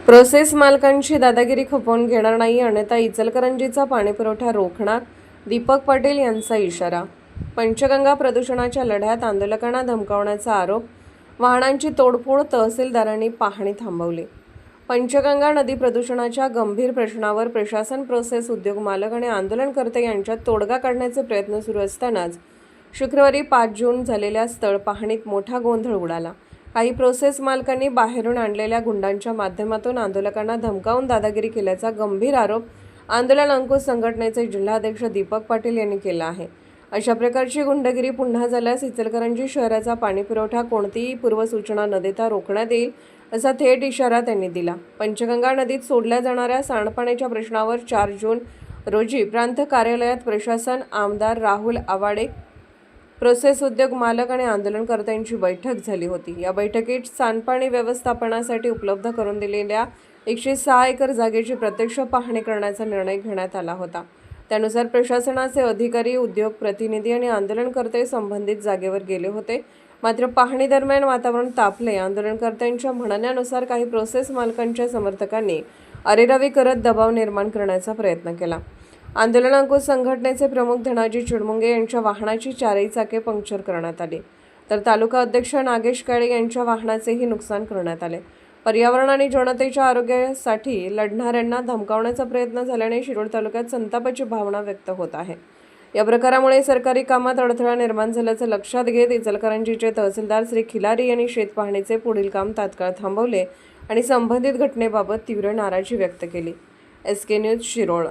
Process मालकांची दादागिरी खपवून घेणार नाही, अन्यथा इचलकरंजीचा पाणीपुरवठा रोखणार, दीपक पाटील यांचा इशारा. पंचगंगा प्रदूषणाच्या लढ्यात आंदोलकांना धमकावण्याचा आरोप, वाहनांची तोडफोड, तहसीलदारांनी पाहणी थांबवली. पंचगंगा नदी प्रदूषणाच्या गंभीर प्रश्नावर प्रशासन, प्रोसेस उद्योग मालक आणि आंदोलनकर्ते यांच्यात तोडगा काढण्याचे प्रयत्न सुरू असतानाच शुक्रवारी 5 जून झालेल्या स्थळ पाहणीत मोठा गोंधळ उडाला. काही प्रोसेस मालकांनी बाहेरून आणलेल्या गुंडांच्या माध्यमातून आंदोलकांना धमकावून दादागिरी केल्याचा गंभीर आरोप आंदोलन अंकुश संघटनेचे जिल्हाध्यक्ष दीपक पाटील यांनी केला आहे. अशा प्रकारची गुंडगिरी पुन्हा झाल्यास इचलकरंजी शहराचा पाणीपुरवठा कोणतीही पूर्वसूचना न देता रोखण्यात येईल, असा थेट इशारा त्यांनी दिला. पंचगंगा नदीत सोडल्या जाणाऱ्या सांडपाण्याच्या प्रश्नावर 4 जून रोजी प्रांत कार्यालयात प्रशासन, आमदार राहुल आवाडे, प्रोसेस उद्योग मालक आणि आंदोलनकर्त्यांची बैठक झाली होती. या बैठकीत सांडपाणी व्यवस्थापनासाठी उपलब्ध करून दिलेल्या 106 एकर जागेची प्रत्यक्ष पाहणी करण्याचा निर्णय घेण्यात आला होता. त्यानुसार प्रशासनाचे अधिकारी, उद्योग प्रतिनिधी आणि आंदोलनकर्ते संबंधित जागेवर गेले होते. मात्र पाहणी दरम्यान वातावरण तापले. आंदोलनकर्त्यांच्या म्हणण्यानुसार काही प्रोसेस मालकांच्या समर्थकांनी अरेरावी करत दबाव निर्माण करण्याचा प्रयत्न केला. आंदोलन अंकुश संघटनेचे प्रमुख धनाजी चिडमुंगे यांच्या वाहनाची 4ही चाके पंक्चर करण्यात आली, तर तालुका अध्यक्ष नागेश काळे यांच्या वाहनाचेही नुकसान करण्यात आले. पर्यावरण आणि जनतेच्या आरोग्यासाठी लढणाऱ्यांना धमकावण्याचा प्रयत्न झाल्याने शिरोळ तालुक्यात संतापाची भावना व्यक्त होत आहे. या प्रकारामुळे सरकारी कामात अडथळा निर्माण झाल्याचं लक्षात घेत इचलकरंजीचे तहसीलदार श्री खिलारी यांनी शेतपाहणीचे पुढील काम तात्काळ थांबवले आणि संबंधित घटनेबाबत तीव्र नाराजी व्यक्त केली. SK news Shirol.